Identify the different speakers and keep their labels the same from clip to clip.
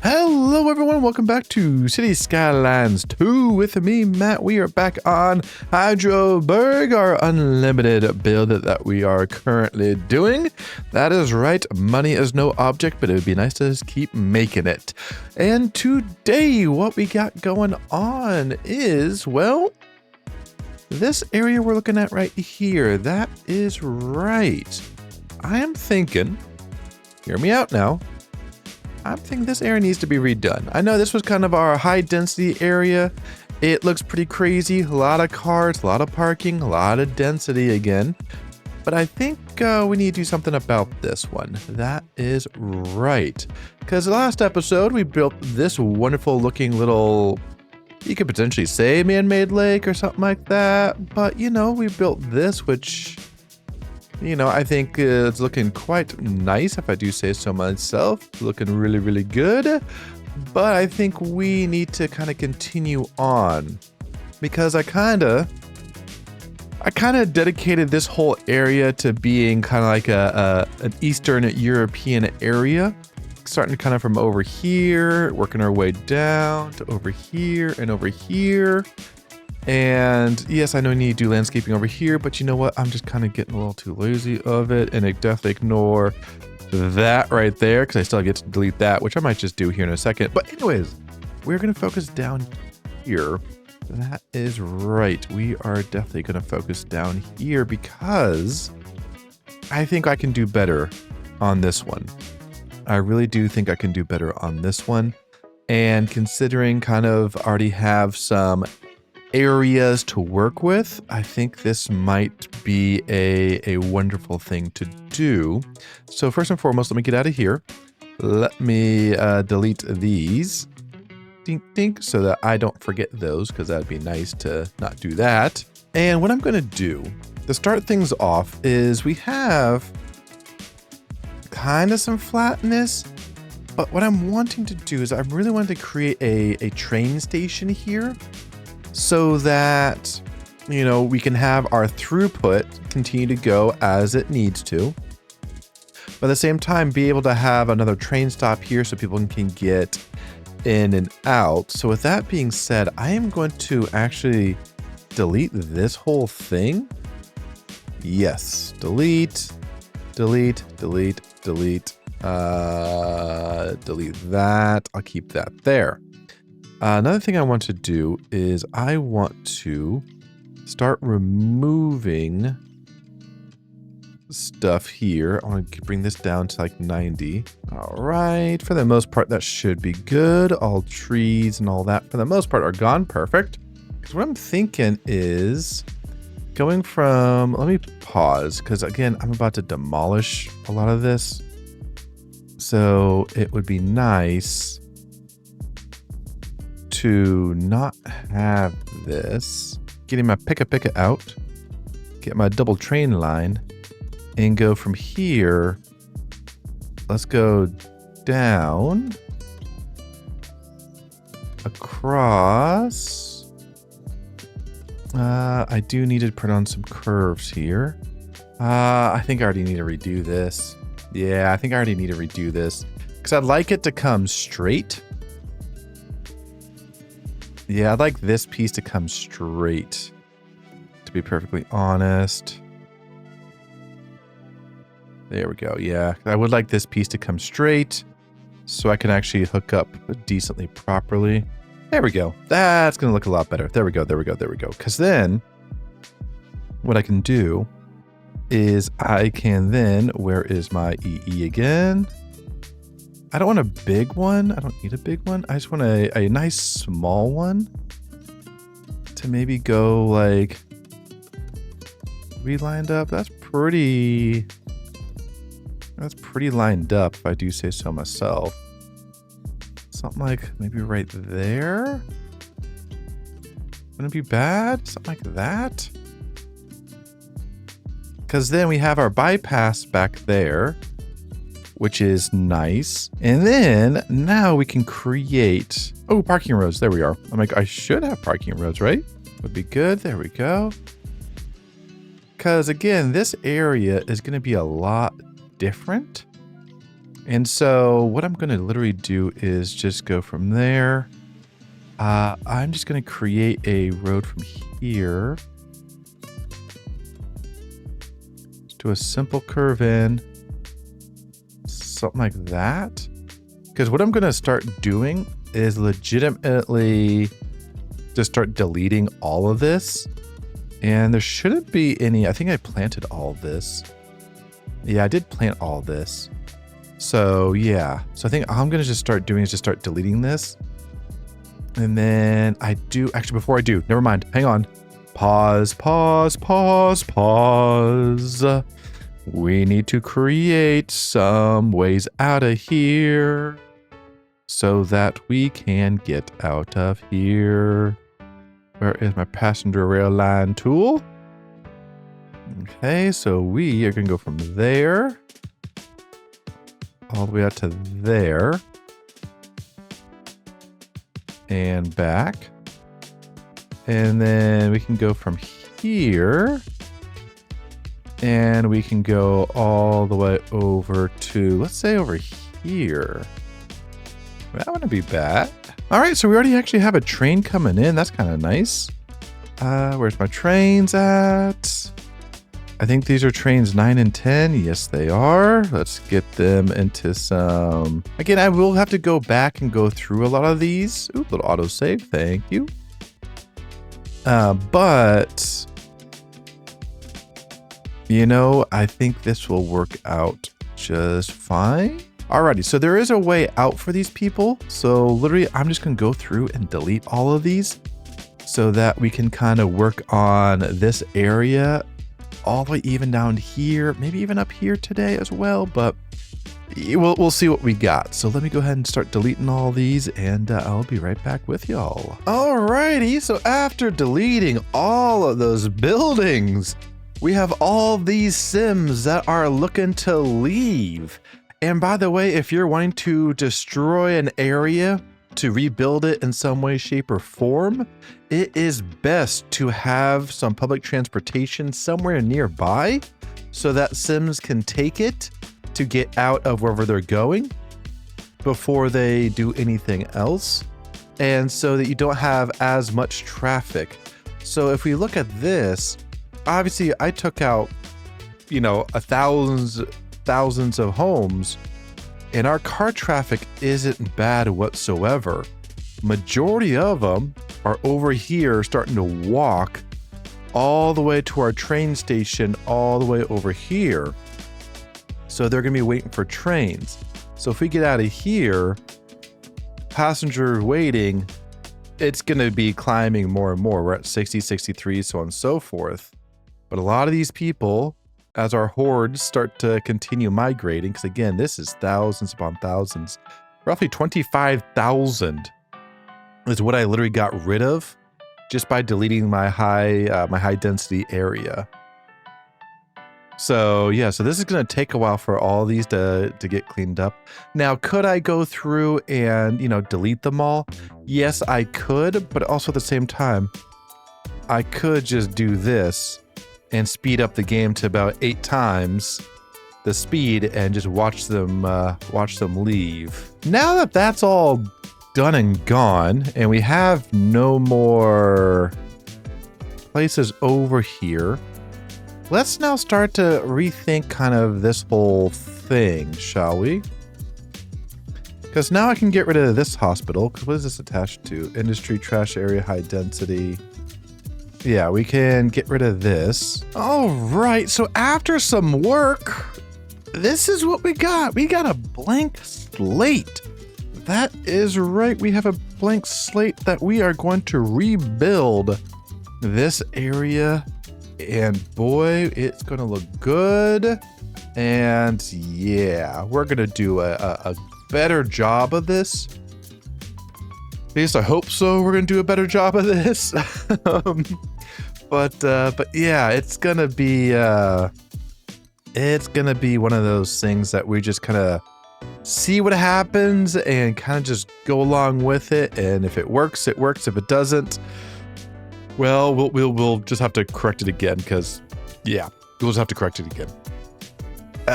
Speaker 1: Hello everyone, welcome back to City Skylines 2 with me, Matt. We are back on Heidelberg, our unlimited build that we are currently doing. That is right, money is no object, but it would be nice to just keep making it. And today, what we got going on is, well, this area we're looking at right here. That is right. I am thinking, hear me out now, I'm thinking this area needs to be redone. I know this was kind of our high density area. It looks pretty crazy. A lot of cars, a lot of parking, a lot of density again. But I think we need to do something about this one. That is right. Because the last episode, we built this wonderful looking little, you could potentially say man-made lake or something like that. But, you know, we built this, which, you know, I think it's looking quite nice, if I do say so myself. Looking really, really good. But I think we need to kind of continue on, because I kind of dedicated this whole area to being kind of like an Eastern European area, starting kind of from over here, working our way down to over here and over here. And yes, I know we need to do landscaping over here, but you know what? I'm just kind of getting a little too lazy of it, and I definitely ignore that right there because I still get to delete that, which I might just do here in a second. But anyways, we're going to focus down here. That is right. We are definitely going to focus down here because I think I can do better on this one. I really do think I can do better on this one. And considering kind of already have some areas to work with, I think this might be a wonderful thing to do. So first and foremost, let me get out of here. Let me delete these. Dink, dink, so that I don't forget those, because that'd be nice to not do that. And what I'm going to do to start things off is we have kind of some flatness, but what I'm wanting to do is I really wanted to create a train station here, so that, you know, we can have our throughput continue to go as it needs to, but at the same time be able to have another train stop here so people can get in and out. So with that being said, I am going to actually delete this whole thing. Yes, delete, delete, delete, delete, delete that. I'll keep that there. Another thing I want to do is I want to start removing stuff here. I want to bring this down to like 90. All right. For the most part, that should be good. All trees and all that, for the most part, are gone. Perfect. Because what I'm thinking is going from, let me pause, because again, I'm about to demolish a lot of this. So it would be nice to not have this. Getting my picka out, get my double train line, and go from here. Let's go down, across. I do need to put on some curves here. I think I already need to redo this. Yeah, I think I already need to redo this because I'd like it to come straight. Yeah, I'd like this piece to come straight, to be perfectly honest. There we go. Yeah, I would like this piece to come straight so I can actually hook up decently properly. There we go. That's going to look a lot better. There we go, there we go, there we go. Because then what I can do is I can then, where is my EE again? I don't want a big one. I don't need a big one. I just want a nice small one to maybe go like lined up. That's pretty lined up, if I do say so myself. Something like maybe right there. Wouldn't it be bad? Something like that. Because then we have our bypass back there, which is nice. And then now we can create, oh, parking roads. There we are. I'm like, I should have parking roads, right? Would be good. There we go. Because again, this area is going to be a lot different. And so what I'm going to literally do is just go from there. I'm just going to create a road from here. Just do a simple curve in. Something like that. Because what I'm going to start doing is legitimately just start deleting all of this. And there shouldn't be any, I think I planted all of this. Yeah, I did plant all this. So yeah, so I think all I'm going to just start doing is just start deleting this. And then I do, actually before I do, never mind, hang on. Pause. We need to create some ways out of here so that we can get out of here. Where is my passenger rail line tool? Okay, so we are going to go from there all the way out to there and back. And then we can go from here and we can go all the way over to, let's say over here. That wouldn't be bad. All right, so we already actually have a train coming in. That's kind of nice. Where's my trains at? I think these are trains 9 and 10. Yes, they are. Let's get them into some... Again, I will have to go back and go through a lot of these. Ooh, little autosave. Thank you. But... you know, I think this will work out just fine. Alrighty, so there is a way out for these people. So literally, I'm just going to go through and delete all of these so that we can kind of work on this area all the way even down here, maybe even up here today as well, but we'll see what we got. So let me go ahead and start deleting all these and I'll be right back with y'all. Alrighty, so after deleting all of those buildings, we have all these Sims that are looking to leave. And by the way, if you're wanting to destroy an area to rebuild it in some way, shape, or form, it is best to have some public transportation somewhere nearby so that Sims can take it to get out of wherever they're going before they do anything else, and so that you don't have as much traffic. So if we look at this, obviously I took out, you know, thousands of homes, and our car traffic isn't bad whatsoever. Majority of them are over here starting to walk all the way to our train station, all the way over here. So they're going to be waiting for trains. So if we get out of here, passenger waiting, it's going to be climbing more and more. We're at 60, 63, so on and so forth. But a lot of these people, as our hordes start to continue migrating, because again, this is thousands upon thousands, roughly 25,000 is what I literally got rid of just by deleting my high density area. So yeah, so this is going to take a while for all these to get cleaned up. Now, could I go through and, you know, delete them all? Yes, I could, but also at the same time, I could just do this and speed up the game to about 8 times the speed and just watch them leave. Now that that's all done and gone, and we have no more places over here, let's now start to rethink kind of this whole thing, shall we? Because now I can get rid of this hospital, because what is this attached to? Industry, trash area, high density. Yeah, we can get rid of this. All right, so after some work, this is what we got. We got a blank slate. That is right. We have a blank slate that we are going to rebuild this area. And boy, it's going to look good. And yeah, we're going to do a better job of this. At least I hope so. We're going to do a better job of this. But yeah, it's going to be one of those things that we just kind of see what happens and kind of just go along with it. And if it works, it works. If it doesn't, well, we'll just have to correct it again, because yeah, we'll just have to correct it again.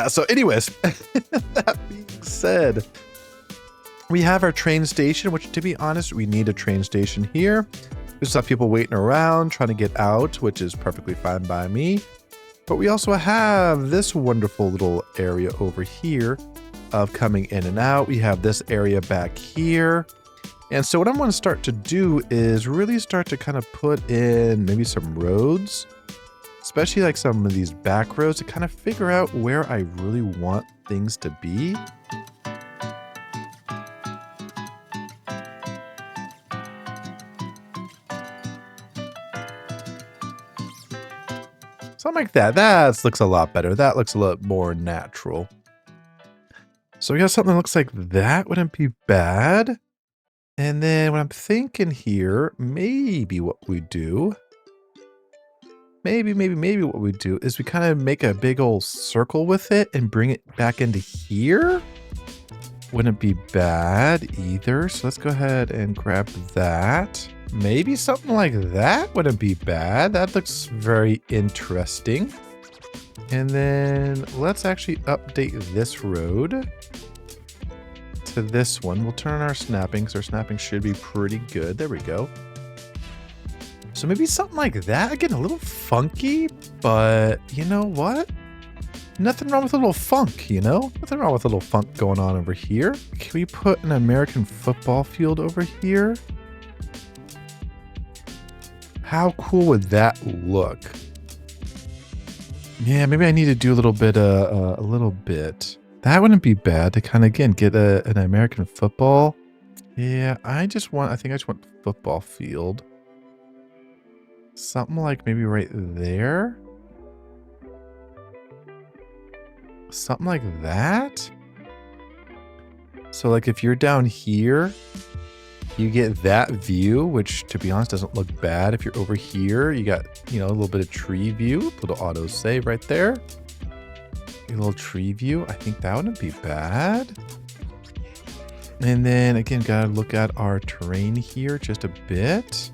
Speaker 1: So anyways, that being said, we have our train station, which to be honest, we need a train station here. There's some people waiting around trying to get out, which is perfectly fine by me. But we also have this wonderful little area over here of coming in and out. We have this area back here. And so what I'm going to start to do is really start to kind of put in maybe some roads, especially like some of these back roads, to kind of figure out where I really want things to be. Something like that. That looks a lot better. That looks a lot more natural. So we got something that looks like that. Wouldn't be bad. And then what I'm thinking here, maybe what we do, maybe what we do is we kind of make a big old circle with it and bring it back into here. Wouldn't be bad either. So let's go ahead and grab that. Maybe something like that wouldn't be bad. That looks very interesting. And then let's actually update this road to this one. We'll turn on our snapping because our snapping should be pretty good. There we go. So maybe something like that. Again, a little funky, but you know what? Nothing wrong with a little funk, you know? Nothing wrong with a little funk going on over here. Can we put an American football field over here? How cool would that look? Yeah, maybe I need to do a little bit. That wouldn't be bad to kind of, again, get an American football. Yeah, I think I just want football field. Something like maybe right there. Something like that. So like if you're down here, you get that view, which to be honest doesn't look bad. If you're over here, you got, you know, a little bit of tree view, little auto save right there. A little tree view. I think that wouldn't be bad. And then again, gotta look at our terrain here just a bit.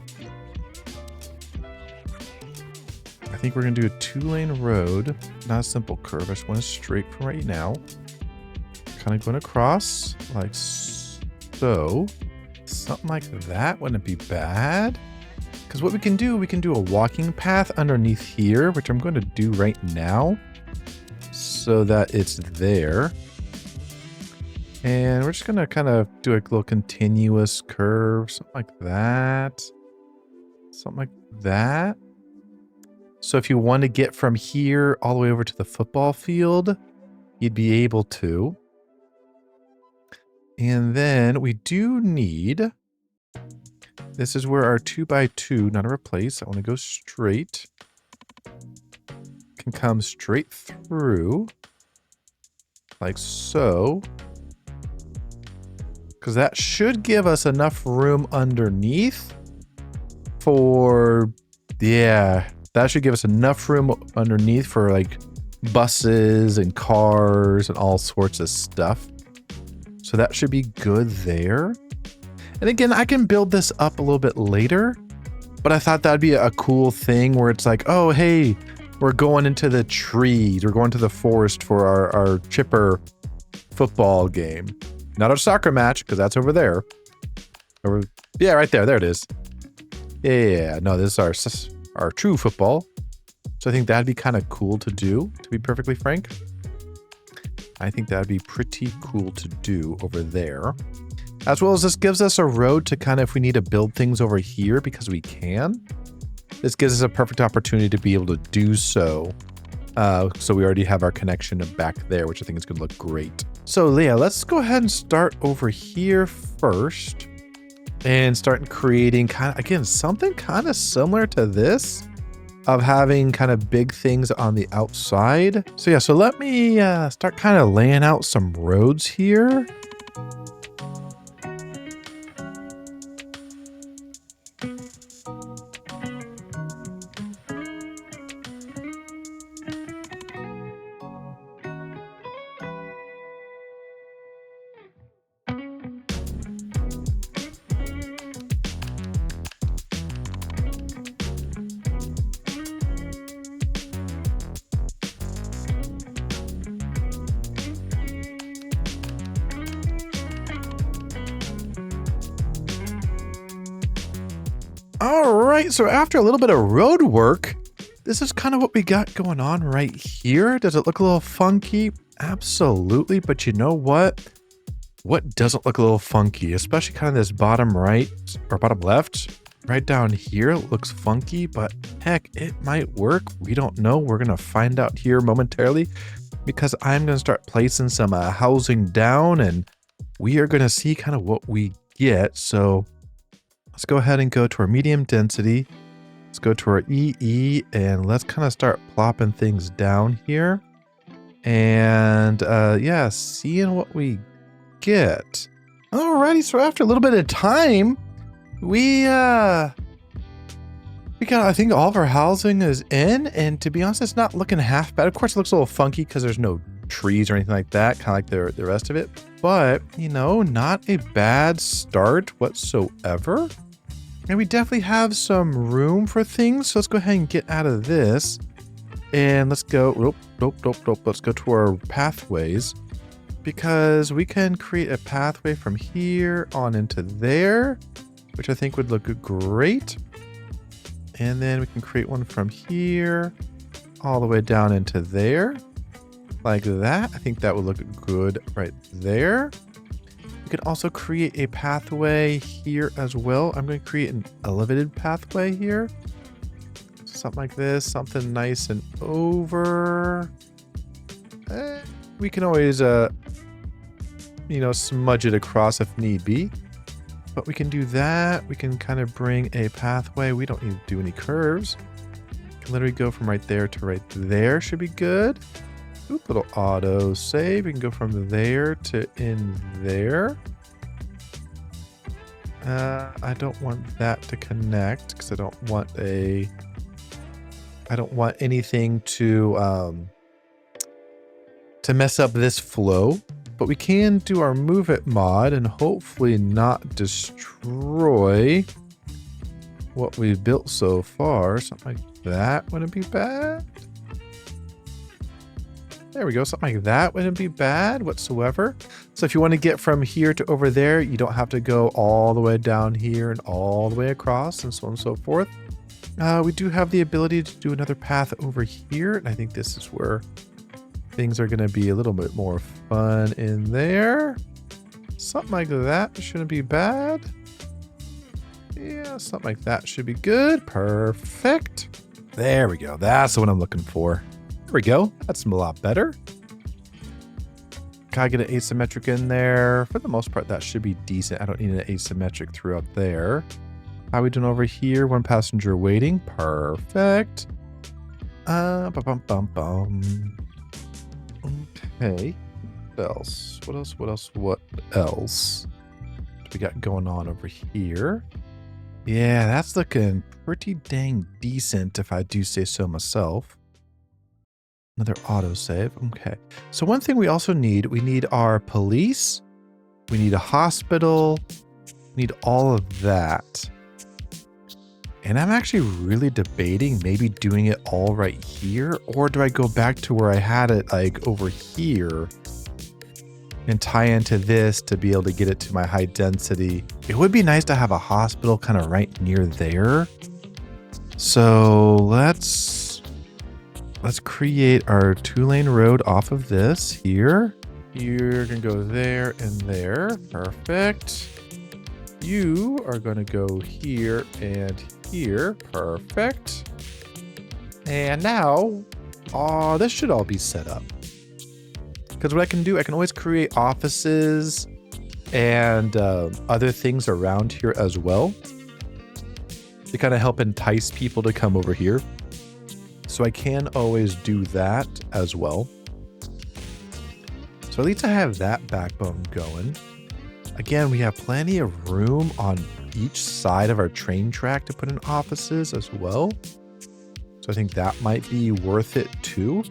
Speaker 1: I think we're gonna do a 2-lane road, not a simple curve. I just want a straight from right now. Kind of going across like so. Something like that wouldn't be bad. Because what we can do a walking path underneath here, which I'm going to do right now so that it's there. And we're just going to kind of do a little continuous curve, something like that. Something like that. So if you want to get from here all the way over to the football field, you'd be able to. And then we do need, this is where our 2x2, not a replace. I want to go straight. Can come straight through like so. Because that should give us enough room underneath for, yeah, that should give us enough room underneath for like buses and cars and all sorts of stuff. So that should be good there. And again, I can build this up a little bit later, but I thought that'd be a cool thing where it's like, oh, hey, we're going into the trees. We're going to the forest for our chipper football game. Not a soccer match, because that's over there. Yeah, right there. There it is. Yeah. No, this is our true football. So I think that'd be kind of cool to do, to be perfectly frank. I think that'd be pretty cool to do over there. As well as this gives us a road to kind of, if we need to build things over here, because we can. This gives us a perfect opportunity to be able to do so. So we already have our connection back there, which I think is going to look great. So yeah, let's go ahead and start over here first. And start creating kind of, again, something kind of similar to this. Of having kind of big things on the outside. So yeah, so let me start kind of laying out some roads here. All right, so after a little bit of road work, this is kind of what we got going on right here. Does it look a little funky? Absolutely, but you know what? What doesn't look a little funky, especially kind of this bottom right or bottom left, right down here looks funky, but heck, it might work. We don't know. We're going to find out here momentarily because I'm going to start placing some housing down and we are going to see kind of what we get. So let's go ahead and go to our medium density. Let's go to our EE and let's kind of start plopping things down here. And yeah, seeing what we get. Alrighty, so after a little bit of time, we got, I think all of our housing is in, and to be honest, it's not looking half bad. Of course, it looks a little funky because there's no trees or anything like that, kind of like the rest of it. But, you know, not a bad start whatsoever. And we definitely have some room for things, so let's go ahead and get out of this. And let's go, let's go to our pathways. Because we can create a pathway from here on into there, which I think would look great. And then we can create one from here all the way down into there, like that. I think that would look good right there. We can also create a pathway here as well. I'm going to create an elevated pathway here. Something like this, something nice and over. We can always, you know, smudge it across if need be. But we can do that. We can kind of bring a pathway. We don't need to do any curves. We can literally go from right there to right there. Should be good. Oop, little auto save. We can go from there to in there. I don't want that to connect because I don't want anything to mess up this flow. But we can do our move it mod and hopefully not destroy what we've built so far. Something like that wouldn't be bad. There we go. Something like that wouldn't be bad whatsoever. So if you want to get from here to over there, you don't have to go all the way down here and all the way across and so on and so forth. We do have the ability to do another path over here. And I think this is where things are going to be a little bit more fun in there. Something like that shouldn't be bad. Yeah, something like that should be good. Perfect. There we go. That's the one I'm looking for. There we go. That's a lot better. Gotta get an asymmetric in there. For the most part, that should be decent. I don't need an asymmetric throughout there. How are we doing over here? One passenger waiting. Perfect. Okay. What else? What else do we got going on over here? Yeah, that's looking pretty dang decent if I do say so myself. Another autosave. Okay. So one thing we also need, we need our police. We need a hospital. We need all of that. And I'm actually really debating maybe doing it all right here, or do I go back to where I had it like over here and tie into this to be able to get it to my high density? It would be nice to have a hospital kind of right near there. So let's create our 2-lane road off of this here. You're gonna go there and there. Perfect. You are gonna go here and here. Perfect. And now, this should all be set up. Because what I can do, I can always create offices and other things around here as well to kind of help entice people to come over here. So I can always do that as well. So at least I have that backbone going. Again, we have plenty of room on each side of our train track to put in offices as well. So I think that might be worth it too.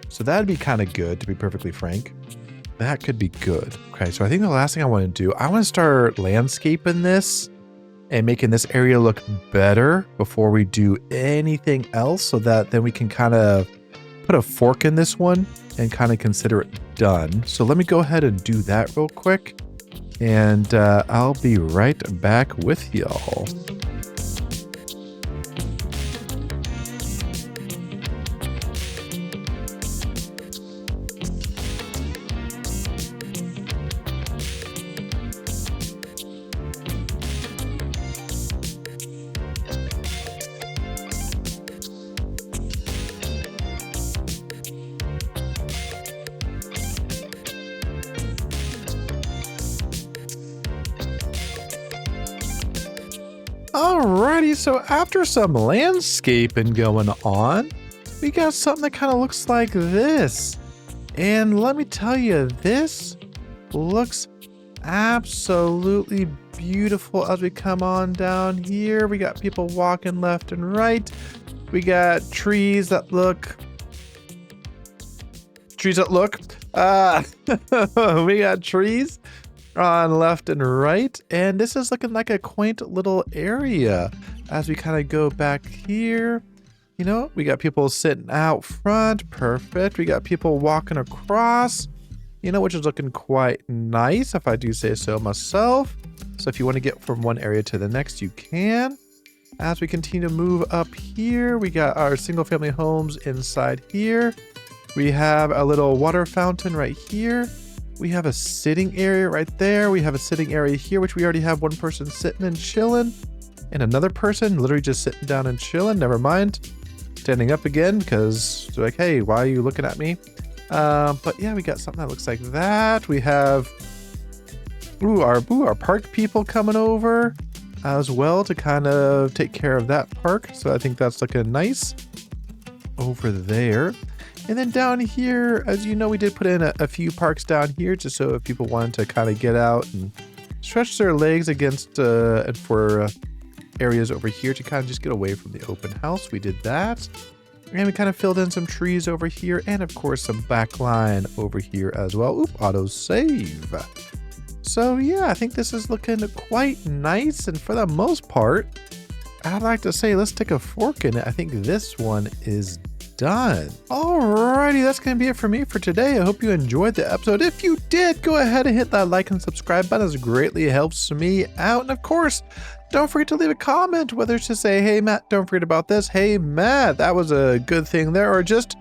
Speaker 1: So that'd be kind of good, to be perfectly frank. That could be good. Okay, so I think the last thing I want to do, I want to start landscaping this and making this area look better before we do anything else, so that then we can kind of put a fork in this one and kind of consider it done. So let me go ahead and do that real quick. And I'll be right back with y'all. Alrighty, so after some landscaping going on, we got something that kind of looks like this. And let me tell you, this looks absolutely beautiful as we come on down here. We got people walking left and right. We got trees that look... we got trees on left and right, and this is looking like a quaint little area as we kind of go back here. You know, we got people sitting out front. Perfect. We got people walking across, you know, which is looking quite nice if I do say so myself. So if you want to get from one area to the next, you can. As we continue to move up here, we got our single family homes inside here. We have a little water fountain right here. We have a sitting area right there. We have a sitting area here, which we already have one person sitting and chilling. And another person literally just sitting down and chilling. Never mind. Standing up again because they're like, hey, why are you looking at me? But yeah, we got something that looks like that. We have our park people coming over as well to kind of take care of that park. So I think that's looking nice over there. And then down here, as you know, we did put in a few parks down here just so if people wanted to kind of get out and stretch their legs against and for areas over here to kind of just get away from the open house. We did that. And we kind of filled in some trees over here and of course some backline over here as well. Oop, auto save. So yeah, I think this is looking quite nice, and for the most part, I'd like to say let's take a fork in it. I think this one is done. Alrighty, that's gonna be it for me for today. I hope you enjoyed the episode. If you did, go ahead and hit that like and subscribe button, as it greatly helps me out. And of course, don't forget to leave a comment, whether it's to say, hey Matt, don't forget about this, hey Matt, that was a good thing there, or just,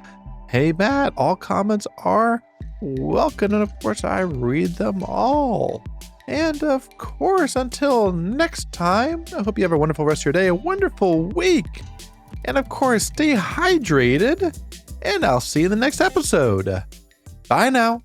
Speaker 1: hey Matt. All comments are welcome, and of course I read them all. And of course, until next time, I hope you have a wonderful rest of your day, a wonderful week. And of course, stay hydrated, and I'll see you in the next episode. Bye now.